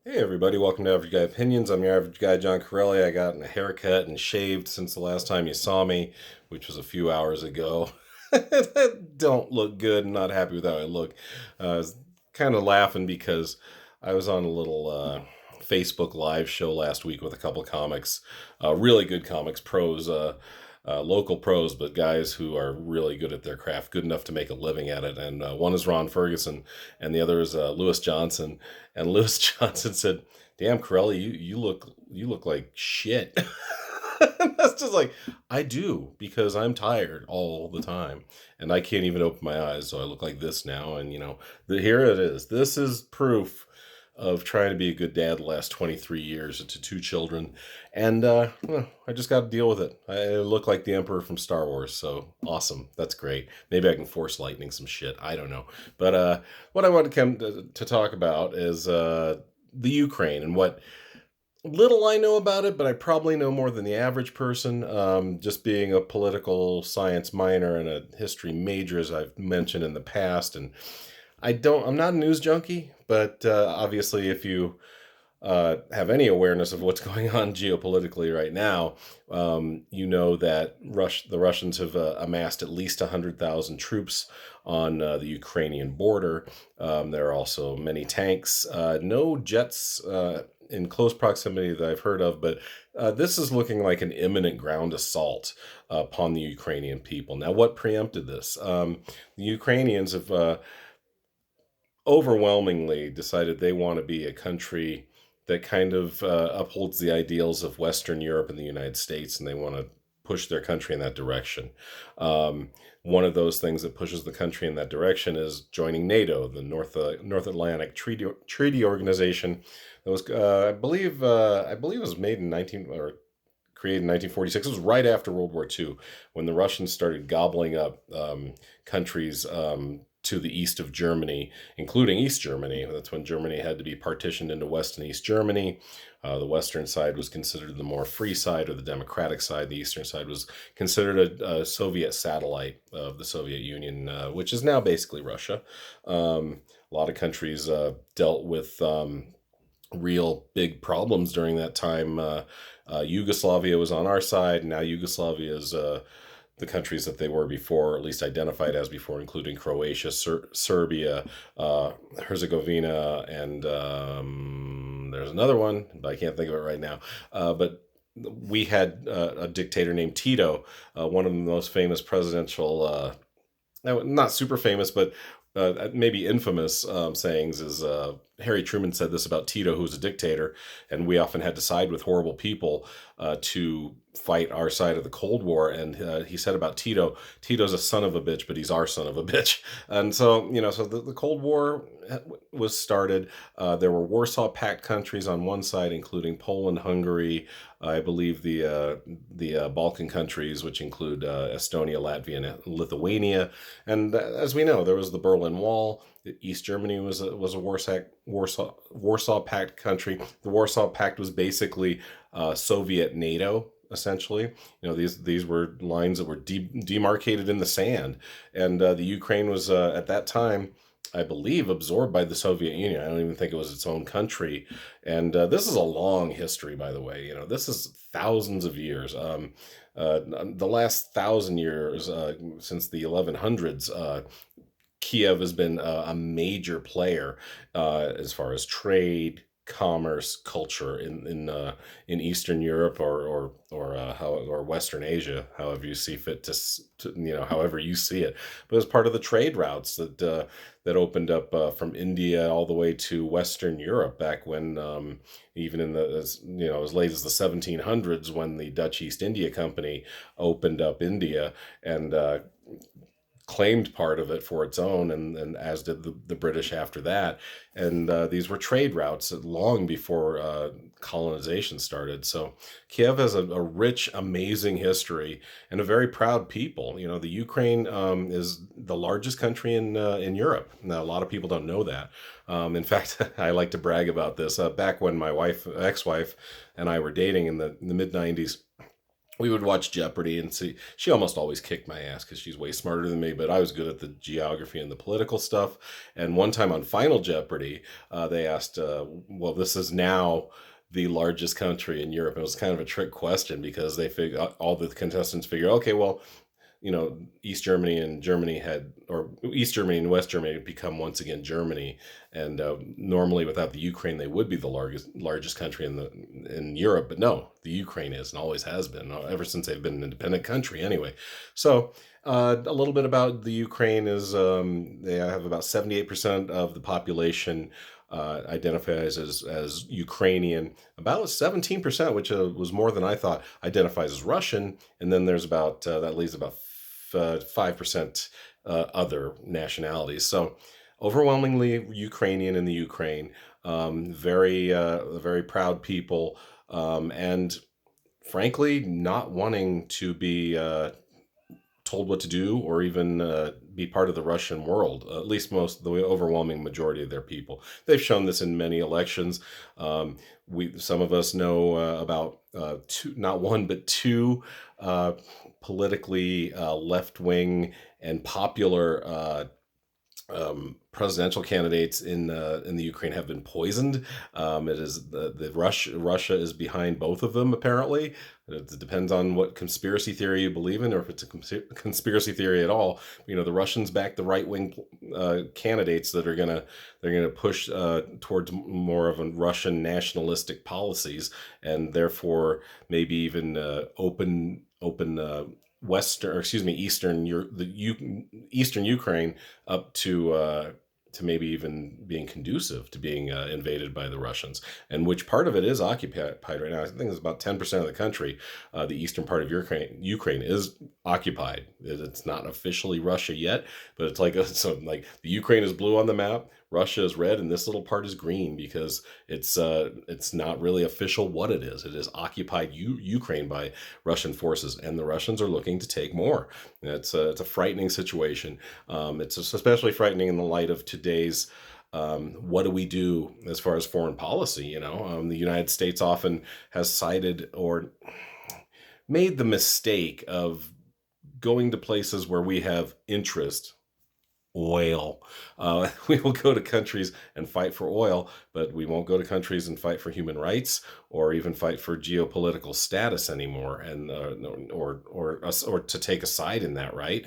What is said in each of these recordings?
Hey everybody, welcome to Average Guy Opinions. I'm your average guy, John Corelli. I got a haircut and shaved since the last time you saw me, which was a few hours ago. I don't look good. I'm not happy with how I look. I was kind of laughing because I was on a little Facebook live show last week with a couple comics, really good comics, pros, local pros, but guys who are really good at their craft, good enough to make a living at it. And one is Ron Ferguson, and the other is Lewis Johnson. And Lewis Johnson said, "Damn, Corelli, you look like shit." That's just like, I do, because I'm tired all the time and I can't even open my eyes, so I look like this now. And here it is. This is proof of trying to be a good dad the last 23 years to two children. And well, I just got to deal with it. I look like the Emperor from Star Wars, so awesome. That's great. Maybe I can force lightning some shit. I don't know. But what I want to come to talk about is the Ukraine and what little I know about it, but I probably know more than the average person. Just being a political science minor and a history major, as I've mentioned in the past, and I'm not a news junkie, but obviously, if you have any awareness of what's going on geopolitically right now, you know that the Russians have amassed at least 100,000 troops on the Ukrainian border. There are also many tanks, no jets in close proximity that I've heard of, but this is looking like an imminent ground assault upon the Ukrainian people. Now, what preempted this? The Ukrainians have overwhelmingly decided they want to be a country that kind of upholds the ideals of Western Europe and the United States, and they want to push their country in that direction. One of those things that pushes the country in that direction is joining NATO, the North Atlantic Treaty Organization. That was, I believe, it was made in 19 or created in 1946. It was right after World War II, when the Russians started gobbling up countries to the east of Germany, including East Germany. That's when Germany had to be partitioned into West and East Germany. The western side was considered the more free side, or the democratic side. The eastern side was considered a Soviet satellite of the Soviet Union, which is now basically Russia. A lot of countries dealt with real big problems during that time. Yugoslavia was on our side. Now Yugoslavia is the countries that they were before, or at least identified as before, including Croatia, Serbia, Herzegovina, and there's another one, but I can't think of it right now. But we had a dictator named Tito, one of the most famous presidential, not super famous, but maybe infamous sayings is Harry Truman said this about Tito, who was a dictator, and we often had to side with horrible people to fight our side of the Cold War. And he said about Tito's a son of a bitch, but he's our son of a bitch. And so, so the Cold War was started. There were Warsaw Pact countries on one side, including Poland, Hungary, I believe the Balkan countries, which include Estonia, Latvia, and Lithuania. And as we know, there was the Berlin Wall. East Germany was a Warsaw Pact country. The Warsaw Pact was basically Soviet NATO, essentially. These were lines that were demarcated in the sand, and the Ukraine was at that time, I believe, absorbed by the Soviet Union. I don't even think it was its own country. And this is a long history, by the way. This is thousands of years. The last 1,000 years, since the 1100s, Kiev has been a major player as far as trade, commerce, culture in Eastern Europe or Western Asia, however you see fit however you see it. But as part of the trade routes that opened up from India all the way to Western Europe back when, even in as late as the 1700s, when the Dutch East India Company opened up India and claimed part of it for its own, and as did the British after that. And these were trade routes long before colonization started. So Kiev has a rich, amazing history and a very proud people. The Ukraine is the largest country in Europe. Now, a lot of people don't know that. In fact, I like to brag about this. Back when my ex-wife, and I were dating in the mid-90s, we would watch Jeopardy and see. She almost always kicked my ass because she's way smarter than me, but I was good at the geography and the political stuff. And one time on Final Jeopardy, they asked, well, this is now the largest country in Europe. It was kind of a trick question because they figure all the contestants figure, okay, well, East Germany and Germany had, or East Germany and West Germany had become once again Germany, and normally without the Ukraine, they would be the largest country in Europe. But no, the Ukraine is and always has been ever since they've been an independent country. Anyway, so a little bit about the Ukraine is they have about 78% of the population. Identifies as Ukrainian. About 17%, which was more than I thought, identifies as Russian, and then there's about that leaves about 5% other nationalities. So overwhelmingly Ukrainian in the Ukraine. Very proud people, and frankly, not wanting to be told what to do or even be part of the Russian world. At least the overwhelming majority of their people. They've shown this in many elections. Some of us know about two, not one but two politically left wing and popular presidential candidates in the Ukraine have been poisoned. It is the Russia is behind both of them apparently. It depends on what conspiracy theory you believe in, or if it's a conspiracy theory at all. The Russians back the right wing candidates that are they're gonna push towards more of a Russian nationalistic policies, and therefore maybe even open Western, or excuse me, Eastern Ukraine up to maybe even being conducive to being invaded by the Russians. And which part of it is occupied right now? I think it's about 10% of the country. The eastern part of Ukraine is occupied. It's not officially Russia yet, but it's like so like the Ukraine is blue on the map, Russia is red, and this little part is green because it's not really official what it is. It is occupied Ukraine by Russian forces, and the Russians are looking to take more. It's a frightening situation. It's especially frightening in the light of today's what do we do as far as foreign policy? The United States often has sided or made the mistake of going to places where we have interest. Oil. We will go to countries and fight for oil, but we won't go to countries and fight for human rights or even fight for geopolitical status anymore, and or to take a side in that. Right?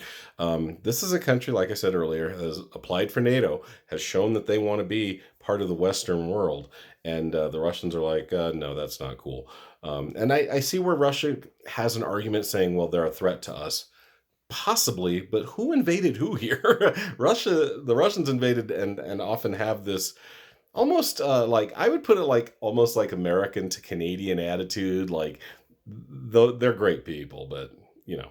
This is a country, like I said earlier, has applied for NATO, has shown that they want to be part of the Western world, and the Russians are like, no, that's not cool. And I see where Russia has an argument saying, well, they're a threat to us. Possibly, but who invaded who here? The Russians invaded and often have this almost like I would put it like almost like American to Canadian attitude. Like though they're great people, but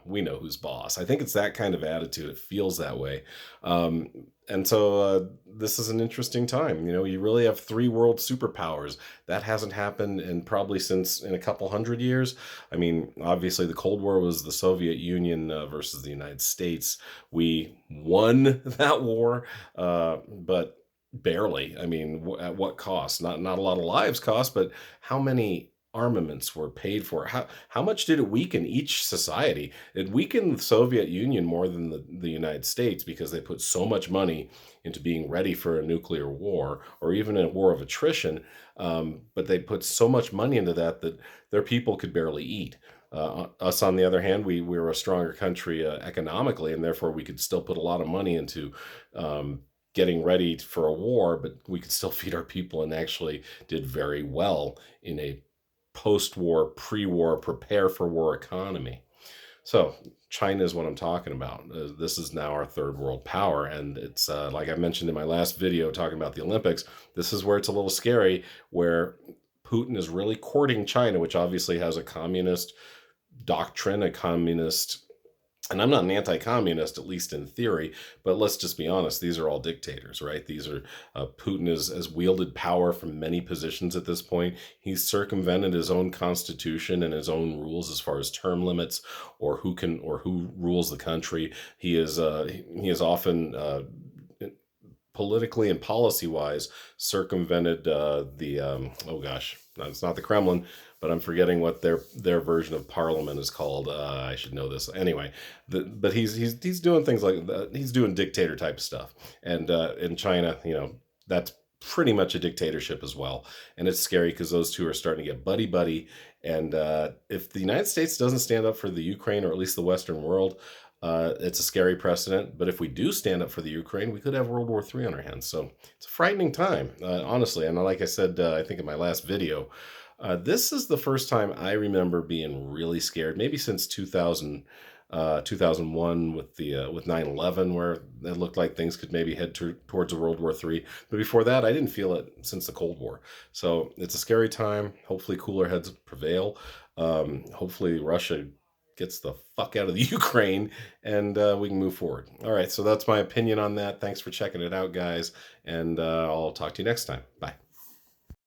we know who's boss. I think it's that kind of attitude. It feels that way. Um, and so this is an interesting time. You really have three world superpowers. That hasn't happened in probably since in a couple hundred years. I mean, obviously, the Cold War was the Soviet Union versus the United States. We won that war, but barely. I mean, at what cost? Not a lot of lives cost, but how many armaments were paid for? How much did it weaken each society? It weakened the Soviet Union more than the United States because they put so much money into being ready for a nuclear war or even a war of attrition. But they put so much money into that their people could barely eat. Us, on the other hand, we were a stronger country economically, and therefore we could still put a lot of money into getting ready for a war, but we could still feed our people and actually did very well in a post-war, pre-war, prepare for war economy. So China is what I'm talking about. This is now our third world power, and it's like I mentioned in my last video talking about the Olympics. This is where it's a little scary, where Putin is really courting China, which obviously has a communist doctrine, a communist. And I'm not an anti-communist, at least in theory, but let's just be honest. These are all dictators, right? These are Putin has wielded power from many positions at this point. He's circumvented his own constitution and his own rules as far as term limits or who rules the country. He is often politically and policy wise circumvented the oh gosh, no, it's not the Kremlin, but I'm forgetting what their version of parliament is called. I should know this anyway. But he's doing things like that. He's doing dictator type stuff, and in China, that's pretty much a dictatorship as well, and it's scary because those two are starting to get buddy buddy. And if the United States doesn't stand up for the Ukraine, or at least the Western world, it's a scary precedent. But if we do stand up for the Ukraine, we could have World War III on our hands. So it's a frightening time, honestly. And like I said, I think in my last video, this is the first time I remember being really scared, maybe since 2001 with the with 9/11, where it looked like things could maybe head towards a World War III. But before that, I didn't feel it since the Cold War. So it's a scary time. Hopefully, cooler heads prevail. Hopefully, Russia gets the fuck out of the Ukraine, and we can move forward. All right, so that's my opinion on that. Thanks for checking it out, guys, and I'll talk to you next time. Bye.